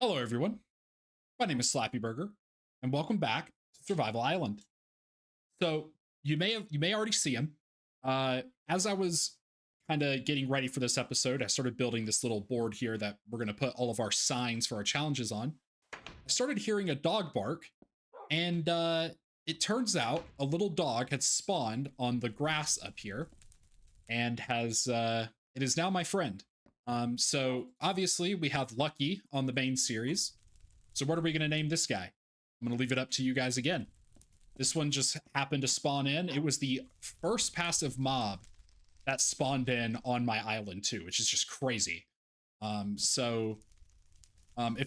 Hello, everyone. My name is Slappy Burger, and welcome back to Survival Island. So you may already see him. As I was kind of getting ready for this episode, I started building this little board here that we're going to put all of our signs for our challenges on. I started hearing a dog bark, and it turns out a little dog had spawned on the grass up here, and has it is now my friend. So obviously we have Lucky on the main series. So what are we going to name this guy? I'm going to leave it up to you guys again. This one just happened to spawn in. It was the first passive mob that spawned in on my island too, which is just crazy. If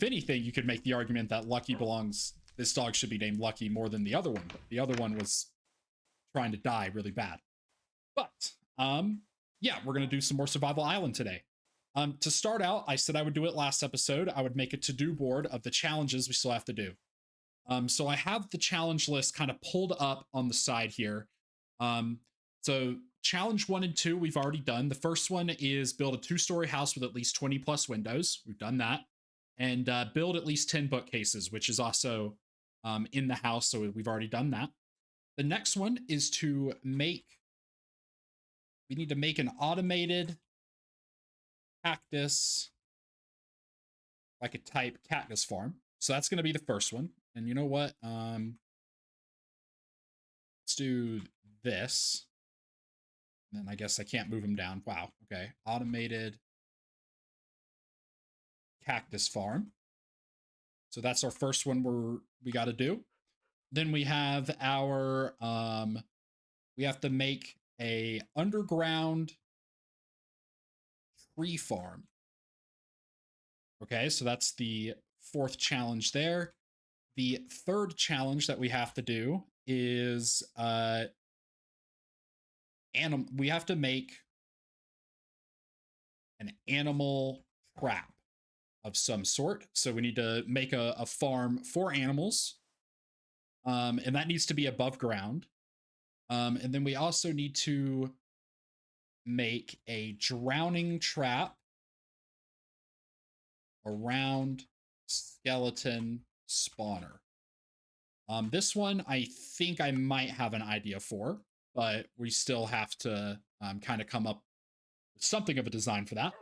anything, you could make the argument that Lucky belongs. This dog should be named Lucky more than the other one, but the other one was trying to die really bad. But yeah, we're gonna do some more Survival Island today. To start out, I said I would do it last episode. I would make a to-do board of the challenges we still have to do. So I have the challenge list kind of pulled up on the side here. So challenge 1 and 2 we've already done. The first one is build a 2-story house with at least 20 plus windows. We've done that. And build at least 10 bookcases, which is also in the house. So we've already done that. The next one is to make. We need to make an automated cactus, like a type cactus farm. So that's going to be the first one. And you know what? Let's do this. And then I guess I can't move them down. Wow. Okay. Automated cactus farm. So that's our first one we got to do. Then we have our we have to make a underground tree farm. Okay, so that's the fourth challenge there. The third challenge that we have to do is we have to make an animal trap of some sort. So we need to make a farm for animals. And that needs to be above ground. And then we also need to make a drowning trap around skeleton spawner. This one I think I might have an idea for, but we still have to kind of come up with something of a design for that.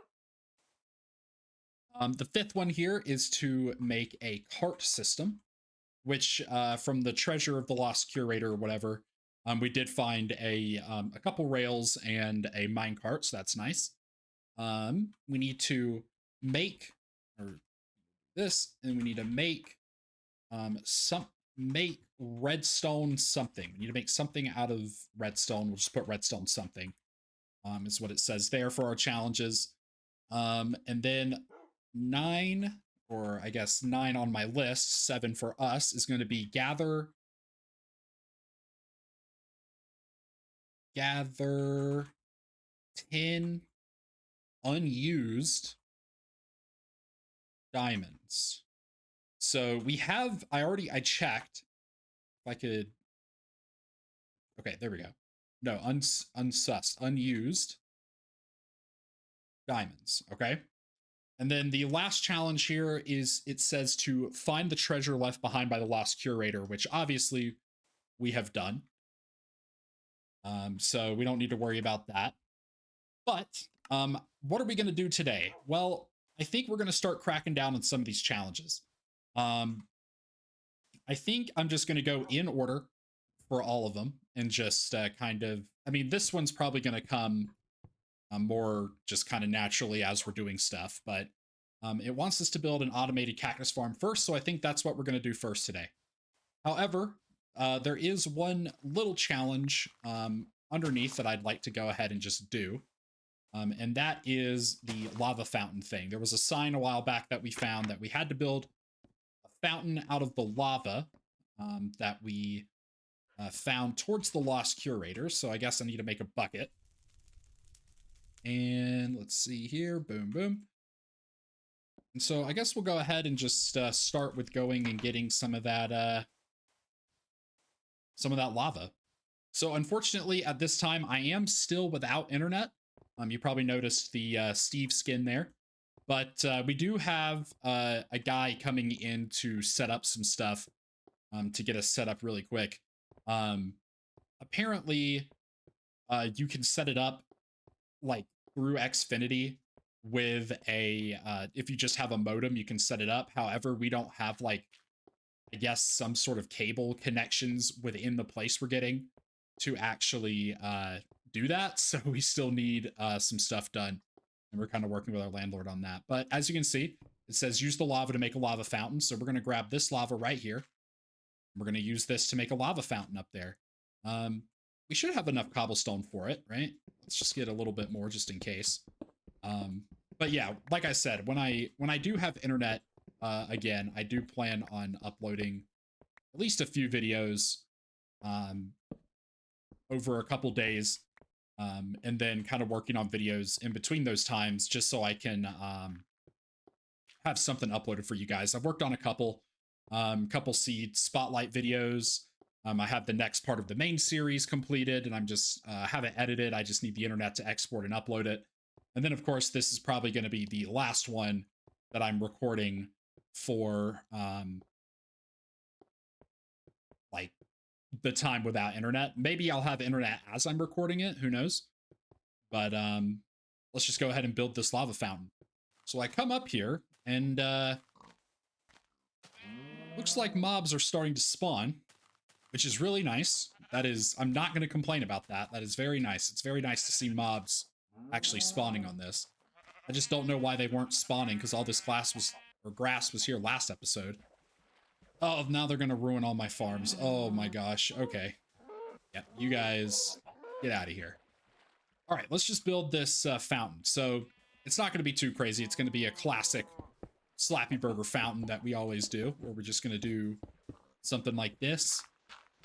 The fifth one here is to make a cart system, which from the Treasure of the Lost Curator or whatever, we did find a couple rails and a minecart, so that's nice. We need to make this, and we need to make make redstone something. We need to make something out of redstone. We'll just put redstone something. Is what it says there for our challenges. And then 9, or I guess 9 on my list, 7 for us, is going to be gather 10 unused diamonds. So we have, I checked if I could. Okay, there we go. No, unused diamonds. Okay. And then the last challenge here is, it says to find the treasure left behind by the Lost Curator, which obviously we have done. So we don't need to worry about that. But what are we going to do today? Well, I think we're going to start cracking down on some of these challenges. I think I'm just going to go in order for all of them and just kind of, I mean, this one's probably going to come more just kind of naturally as we're doing stuff, but it wants us to build an automated cactus farm first, so I think that's what we're going to do first today. However, there is one little challenge underneath that I'd like to go ahead and just do, and that is the lava fountain thing. There was a sign a while back that we found that we had to build a fountain out of the lava that we found towards the Lost Curator, so I guess I need to make a bucket. And let's see here, boom, boom. And so I guess we'll go ahead and just start with going and getting some of that lava. So unfortunately, at this time, I am still without internet. You probably noticed the Steve skin there. But we do have a guy coming in to set up some stuff to get us set up really quick. Um, Apparently, you can set it up like through Xfinity with a if you just have a modem, you can set it up. However, we don't have like, I guess, some sort of cable connections within the place we're getting to actually do that. So we still need some stuff done, and we're kind of working with our landlord on that. But as you can see, it says use the lava to make a lava fountain. So we're going to grab this lava right here. We're going to use this to make a lava fountain up there. We should have enough cobblestone for it, right? Let's just get a little bit more just in case. But yeah, like I said, when I do have internet again, I do plan on uploading at least a few videos over a couple days, and then kind of working on videos in between those times, just so I can have something uploaded for you guys. I've worked on a couple seed spotlight videos. I have the next part of the main series completed, and I'm just haven't edited. I just need the internet to export and upload it. And then, of course, this is probably going to be the last one that I'm recording for like the time without internet. Maybe I'll have internet as I'm recording it. Who knows? But let's just go ahead and build this lava fountain. So I come up here, and looks like mobs are starting to spawn, which is really nice. That is, I'm not going to complain about that. That is very nice. It's very nice to see mobs actually spawning on this. I just don't know why they weren't spawning, because all this grass was here last episode. Oh, now they're going to ruin all my farms. Oh my gosh. Okay. Yeah, you guys get out of here. All right, let's just build this fountain. So it's not going to be too crazy. It's going to be a classic Slappy Burger fountain that we always do, where we're just going to do something like this.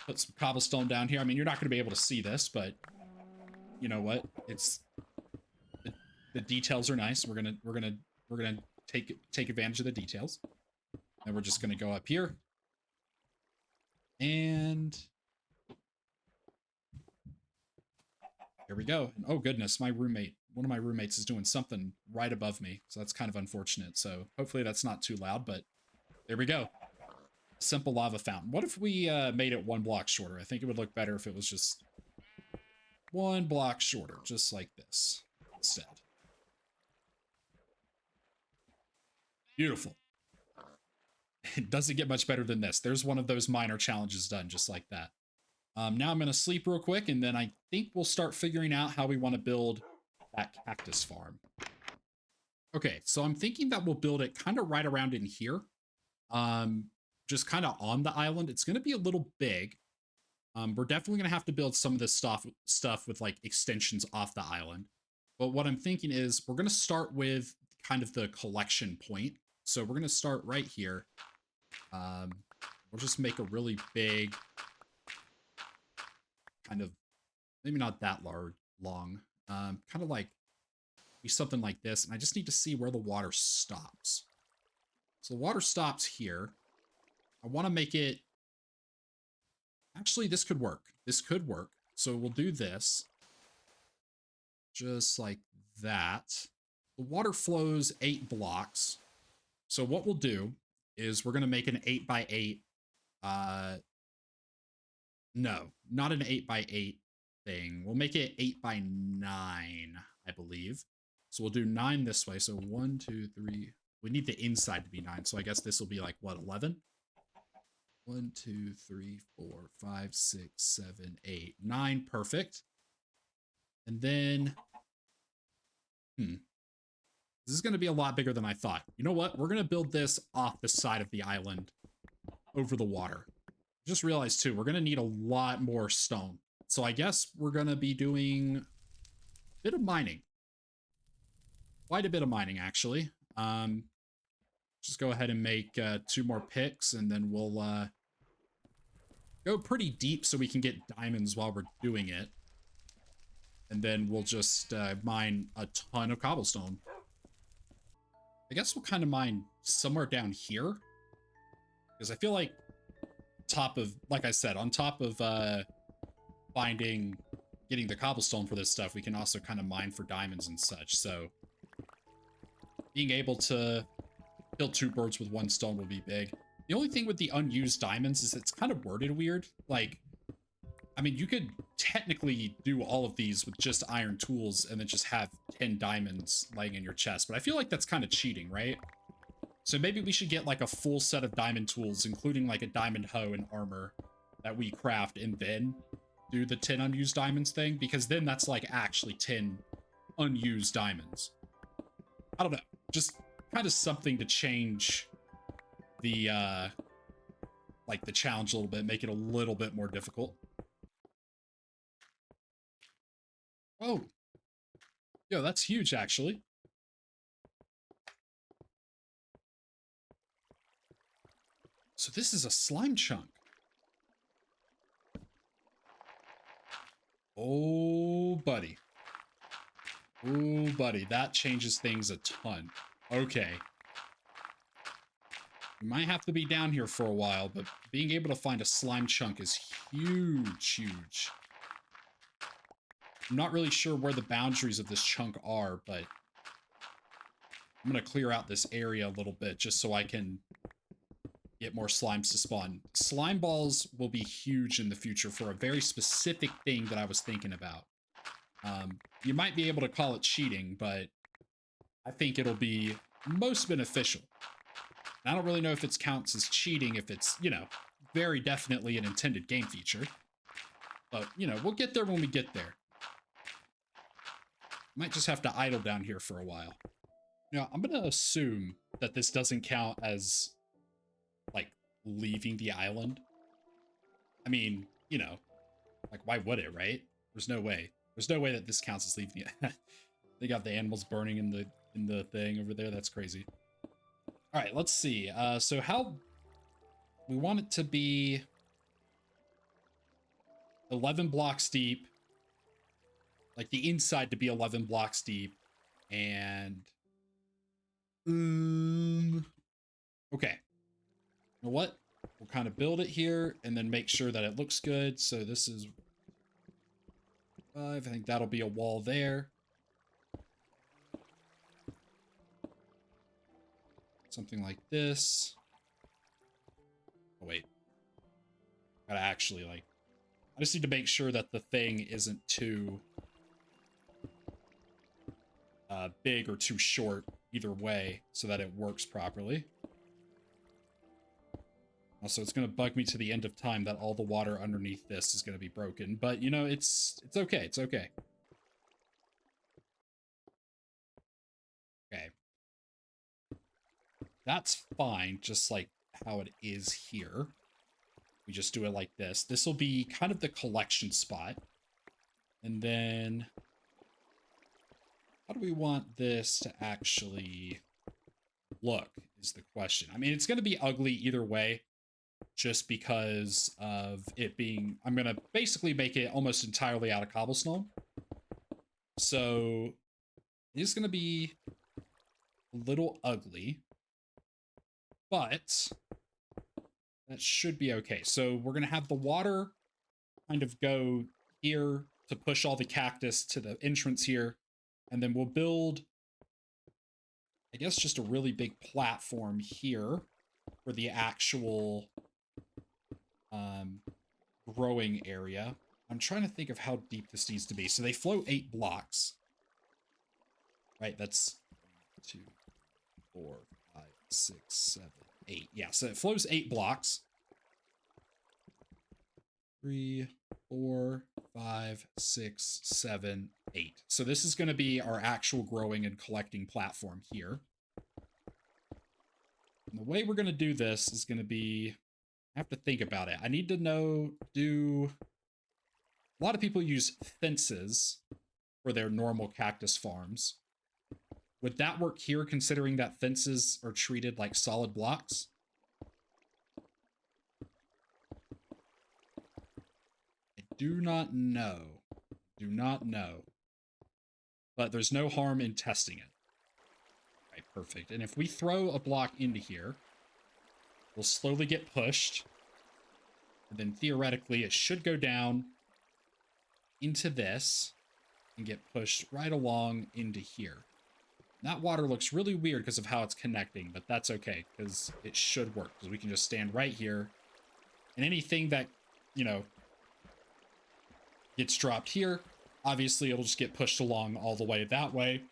Put some cobblestone down here. I mean, you're not going to be able to see this, but you know what? It's the details are nice. We're gonna take advantage of the details, and we're just gonna go up here, and here we go. And oh goodness, one of my roommates is doing something right above me, so that's kind of unfortunate. So hopefully that's not too loud, but there we go. Simple lava fountain. What if we made it 1 block shorter? I think it would look better if it was just 1 block shorter, just like this instead. Beautiful. It doesn't get much better than this. There's one of those minor challenges done just like that. Now I'm going to sleep real quick, and then I think we'll start figuring out how we want to build that cactus farm. Okay, so I'm thinking that we'll build it kind of right around in here. Just kind of on the island. It's going to be a little big. We're definitely going to have to build some of this stuff with like extensions off the island. But what I'm thinking is we're going to start with kind of the collection point. So we're going to start right here. We'll just make a really big, kind of, maybe not that long, kind of like be something like this. And I just need to see where the water stops. So the water stops here. I want to make it, actually this could work. This could work. So we'll do this. Just like that. The water flows 8 blocks. So what we'll do is we're going to make an 8x8. No, not an 8x8 thing. We'll make it 8x9, I believe. So we'll do 9 this way. So 1, 2, 3. We need the inside to be 9. So I guess this will be like, what, 11? 1, 2, 3, 4, 5, 6, 7, 8, 9. Perfect. And then, this is going to be a lot bigger than I thought. You know what? We're going to build this off the side of the island over the water. Just realized too, we're going to need a lot more stone. So I guess we're going to be doing a bit of mining. Quite a bit of mining, actually. Just go ahead and make 2 more picks, and then we'll go pretty deep so we can get diamonds while we're doing it. And then we'll just mine a ton of cobblestone. I guess we'll kind of mine somewhere down here. Because I feel like like I said, on top of getting the cobblestone for this stuff, we can also kind of mine for diamonds and such. So being able to kill two birds with one stone will be big. The only thing with the unused diamonds is it's kind of worded weird. Like, I mean, you could technically do all of these with just iron tools and then just have 10 diamonds laying in your chest, but I feel like that's kind of cheating, right? So maybe we should get like a full set of diamond tools, including like a diamond hoe and armor that we craft, and then do the 10 unused diamonds thing, because then that's like actually 10 unused diamonds. I don't know, just kind of something to change the like the challenge a little bit, make it a little bit more difficult. Oh, yo, that's huge actually. So this is a slime chunk. Oh, buddy. Oh, buddy, that changes things a ton. Okay. We might have to be down here for a while, but being able to find a slime chunk is huge, huge. I'm not really sure where the boundaries of this chunk are, but I'm going to clear out this area a little bit just so I can get more slimes to spawn. Slime balls will be huge in the future for a very specific thing that I was thinking about. You might be able to call it cheating, but I think it'll be most beneficial. I don't really know if it counts as cheating, if it's, you know, very definitely an intended game feature. But, you know, we'll get there when we get there. Might just have to idle down here for a while. Now, I'm going to assume that this doesn't count as, like, leaving the island. I mean, you know, like, why would it, right? There's no way. There's no way that this counts as leaving the They got the animals burning in the thing over there. That's crazy. All right, let's see. So how we want it to be 11 blocks deep, like the inside to be 11 blocks deep, and okay. You know what? We'll kind of build it here and then make sure that it looks good. So this is 5. I think that'll be a wall there. Something like this. Oh, wait. Gotta actually, like, I just need to make sure that the thing isn't too big or too short either way so that it works properly. Also, it's going to bug me to the end of time that all the water underneath this is going to be broken. But, you know, it's okay. It's okay. Okay. That's fine, just like how it is here. We just do it like this. This will be kind of the collection spot. And then, how do we want this to actually look is the question. I mean, it's going to be ugly either way, just because of it being, I'm going to basically make it almost entirely out of cobblestone. So it's going to be a little ugly, but that should be okay. So we're going to have the water kind of go here to push all the cactus to the entrance here. And then we'll build, I guess, just a really big platform here for the actual growing area. I'm trying to think of how deep this needs to be. So they flow 8 blocks. Right, that's 2, 4, 5, 6, 7, 8. Yeah, so it flows 8 blocks. 3, 4, 5, 6, 7, 8. So this is going to be our actual growing and collecting platform here. And the way we're going to do this is going to be, I have to think about it. I need to know, a lot of people use fences for their normal cactus farms. Would that work here, considering that fences are treated like solid blocks? I do not know. Do not know. But there's no harm in testing it. All right, perfect. And if we throw a block into here, we'll slowly get pushed. And then theoretically, it should go down into this and get pushed right along into here. That water looks really weird because of how it's connecting, but that's okay because it should work because we can just stand right here and anything that, you know, gets dropped here, obviously it'll just get pushed along all the way that way.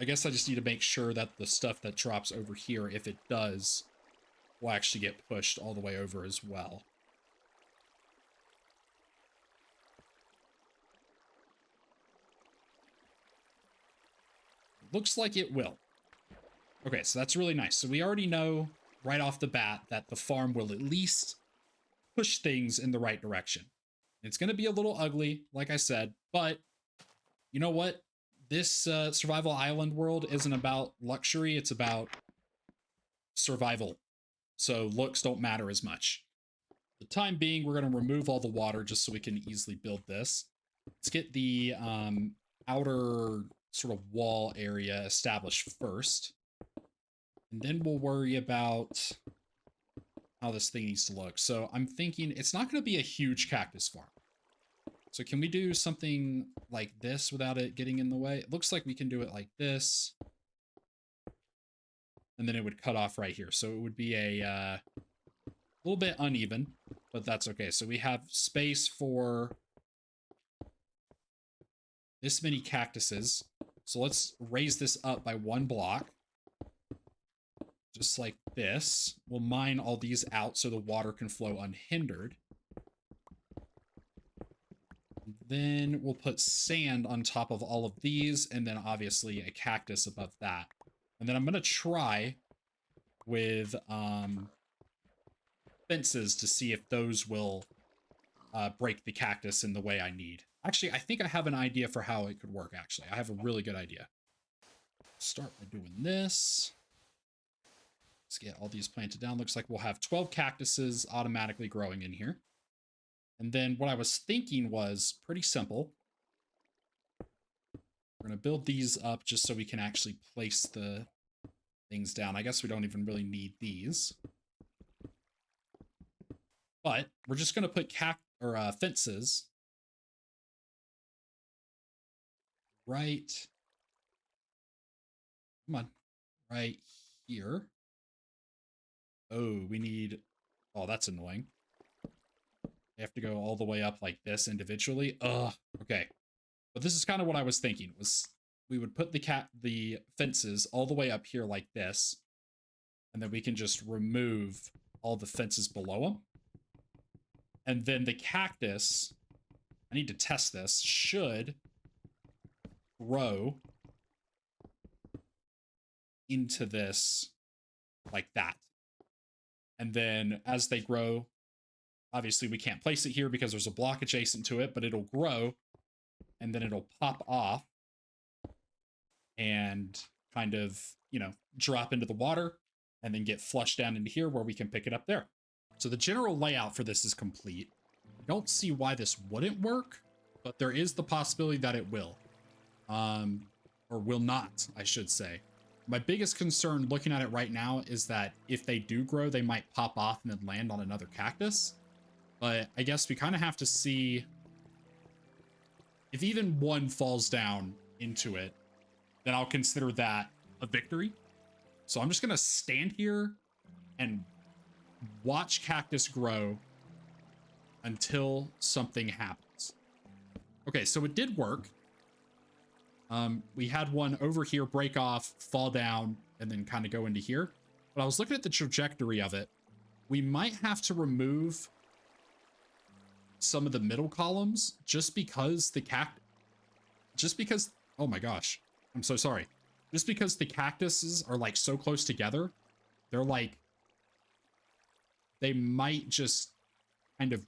I guess I just need to make sure that the stuff that drops over here, if it does, will actually get pushed all the way over as well. Looks like it will. Okay, so that's really nice. So we already know right off the bat that the farm will at least push things in the right direction. It's going to be a little ugly, like I said, but you know what? This survival island world isn't about luxury, it's about survival. So looks don't matter as much. For the time being, we're going to remove all the water just so we can easily build this. Let's get the outer sort of wall area established first. And then we'll worry about how this thing needs to look. So I'm thinking it's not going to be a huge cactus farm. So can we do something like this without it getting in the way? It looks like we can do it like this. And then it would cut off right here. So it would be a little bit uneven, but that's okay. So we have space for this many cactuses. So let's raise this up by 1 block. Just like this. We'll mine all these out so the water can flow unhindered. Then we'll put sand on top of all of these, and then obviously a cactus above that. And then I'm going to try with fences to see if those will break the cactus in the way I need. Actually, I think I have an idea for how it could work, actually. I have a really good idea. Start by doing this. Let's get all these planted down. Looks like we'll have 12 cactuses automatically growing in here. And then what I was thinking was pretty simple. We're going to build these up just so we can actually place the things down. I guess we don't even really need these. But we're just going to put fences right, come on, right here. Oh, we need, oh, that's annoying. They have to go all the way up like this individually. Ugh, okay. But this is kind of what I was thinking, was we would put the fences all the way up here like this, and then we can just remove all the fences below them. And then the cactus, I need to test this, should grow into this like that. And then as they grow, obviously we can't place it here because there's a block adjacent to it, but it'll grow and then it'll pop off and kind of, you know, drop into the water and then get flushed down into here where we can pick it up there. So the general layout for this is complete. I don't see why this wouldn't work, but there is the possibility that it will. Or will not, I should say. My biggest concern looking at it right now is that if they do grow, they might pop off and then land on another cactus. But I guess we kind of have to see if even one falls down into it, then I'll consider that a victory. So I'm just going to stand here and watch cactus grow until something happens. Okay, so it did work. We had one over here break off, fall down, and then kind of go into here. But I was looking at the trajectory of it. We might have to remove some of the middle columns just because oh my gosh, I'm so sorry. Just because the cactuses are like so close together, they're like, they might just kind of,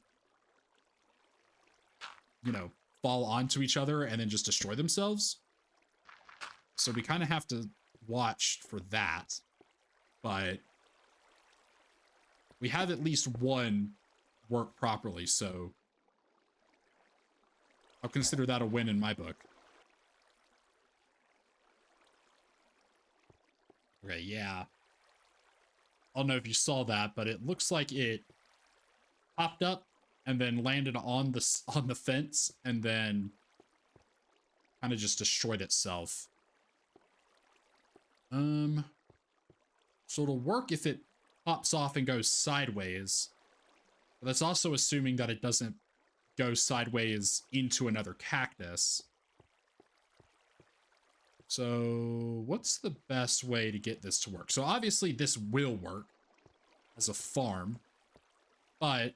you know, fall onto each other and then just destroy themselves. So we kind of have to watch for that, but we have at least one work properly, so I'll consider that a win in my book. Okay, yeah. I don't know if you saw that, but it looks like it popped up and then landed on the fence and then kind of just destroyed itself. Um, so it'll work if it pops off and goes sideways. But that's also assuming that it doesn't go sideways into another cactus. So what's the best way to get this to work? So obviously this will work as a farm, but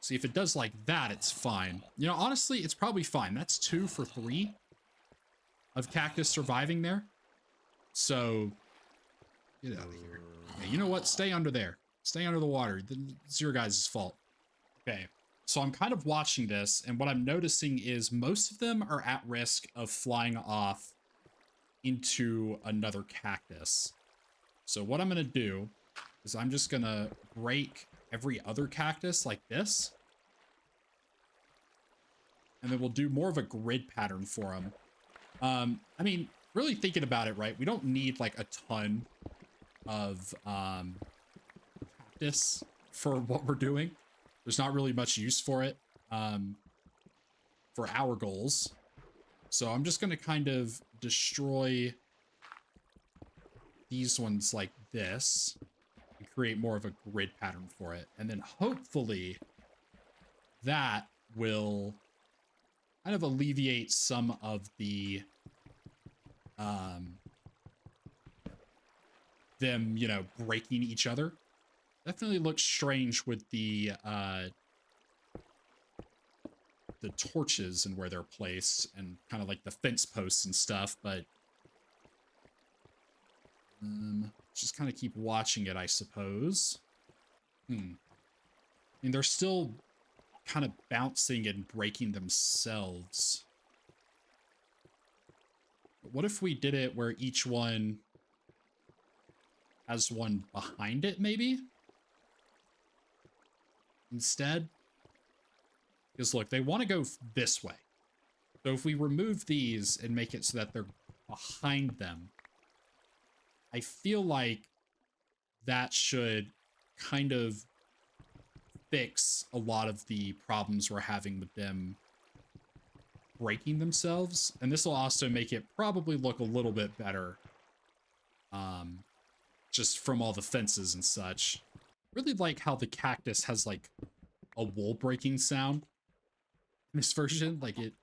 see if it does like that, it's fine. You know, honestly, it's probably fine. That's 2 for 3 of cactus surviving there. So get out of here. Yeah, you know what? Stay under there. Stay under the water. It's your guys' fault. Okay. So I'm kind of watching this, and what I'm noticing is most of them are at risk of flying off into another cactus. So what I'm going to do is I'm just going to break every other cactus like this. And then we'll do more of a grid pattern for them. I mean, really thinking about it, right? We don't need like a ton of cactus for what we're doing. There's not really much use for it for our goals. So I'm just going to kind of destroy these ones like this and create more of a grid pattern for it. And then hopefully that will kind of alleviate some of the them, you know, breaking each other. Definitely looks strange with the torches and where they're placed and kind of like the fence posts and stuff, but just kind of keep watching it, I suppose. I mean, they're still kind of bouncing and breaking themselves. But what if we did it where each one has one behind it, maybe? Instead? Because look, they want to go this way. So if we remove these and make it so that they're behind them, I feel like that should kind of fix a lot of the problems we're having with them breaking themselves. And this will also make it probably look a little bit better. Just from all the fences and such. Really like how the cactus has like a wool breaking sound in this version. Like it,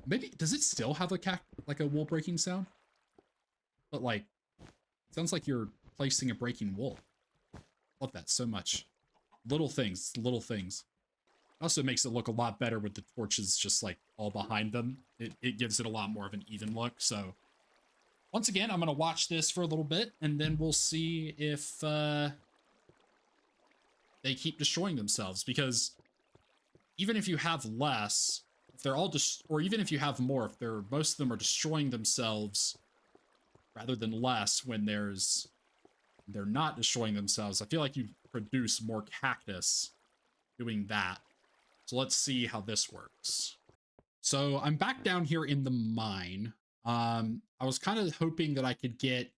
maybe, does it still have like a wool breaking sound? But like, sounds like you're placing a breaking wool. Love that so much. Little things, little things. Also makes it look a lot better with the torches just like all behind them. It gives it a lot more of an even look. So once again, I'm going to watch this for a little bit and then we'll see if they keep destroying themselves, because even if you have less, if they're all or even if you have more, if most of them are destroying themselves rather than less when they're not destroying themselves, I feel like you produce more cactus doing that. So let's see how this works. So I'm back down here in the mine. I was kind of hoping that I could get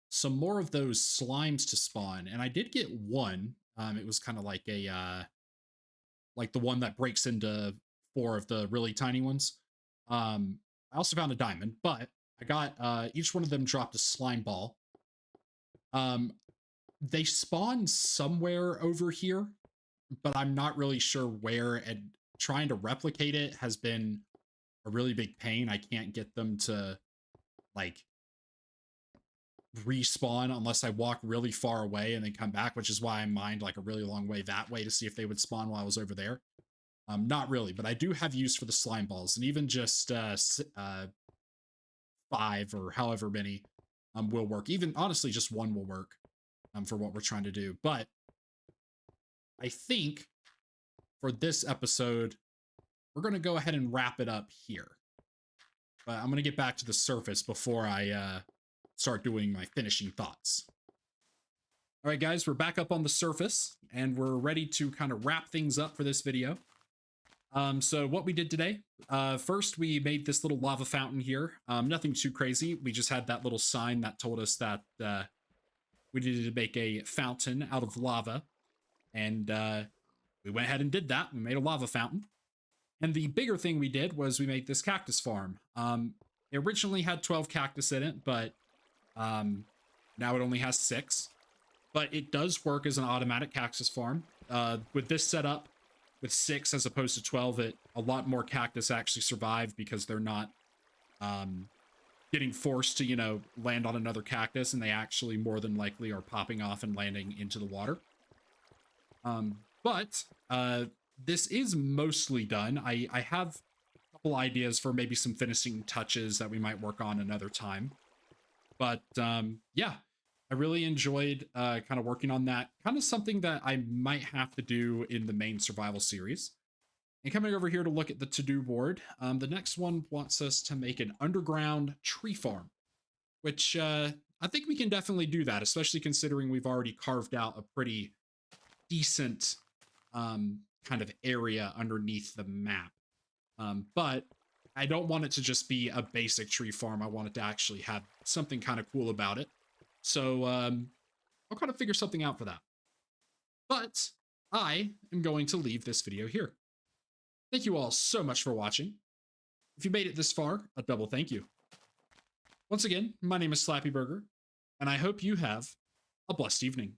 some more of those slimes to spawn, and I did get one. It was kind of like like the one that breaks into 4 of the really tiny ones. I also found a diamond, but I got each one of them dropped a slime ball. They spawn somewhere over here, but I'm not really sure where, and trying to replicate it has been a really big pain. I can't get them to like respawn unless I walk really far away and then come back, which is why I mined like a really long way that way to see if they would spawn while I was over there. Not really, but I do have use for the slime balls, and even just 5 or however many will work. Even honestly, just 1 will work for what we're trying to do. But I think for this episode, we're going to go ahead and wrap it up here. But I'm going to get back to the surface before I start doing my finishing thoughts. All right, guys, we're back up on the surface, and we're ready to kind of wrap things up for this video. So what we did today, first we made this little lava fountain here. Nothing too crazy. We just had that little sign that told us that we needed to make a fountain out of lava. And we went ahead and did that. We made a lava fountain. And the bigger thing we did was we made this cactus farm. It originally had 12 cactus in it, but now it only has 6. But it does work as an automatic cactus farm. With this setup, with 6 as opposed to 12, a lot more cactus actually survive because they're not getting forced to, land on another cactus, and they actually more than likely are popping off and landing into the water. But this is mostly done. I have a couple ideas for maybe some finishing touches that we might work on another time. But yeah, I really enjoyed kind of working on that. Kind of something that I might have to do in the main survival series. And coming over here to look at the to-do board, the next one wants us to make an underground tree farm, which I think we can definitely do that, especially considering we've already carved out a pretty decent kind of area underneath the map. But I don't want it to just be a basic tree farm. I want it to actually have something kind of cool about it. So I'll kind of figure something out for that. But I am going to leave this video here. Thank you all so much for watching. If you made it this far, a double thank you. Once again, my name is Slappy Burger, and I hope you have a blessed evening.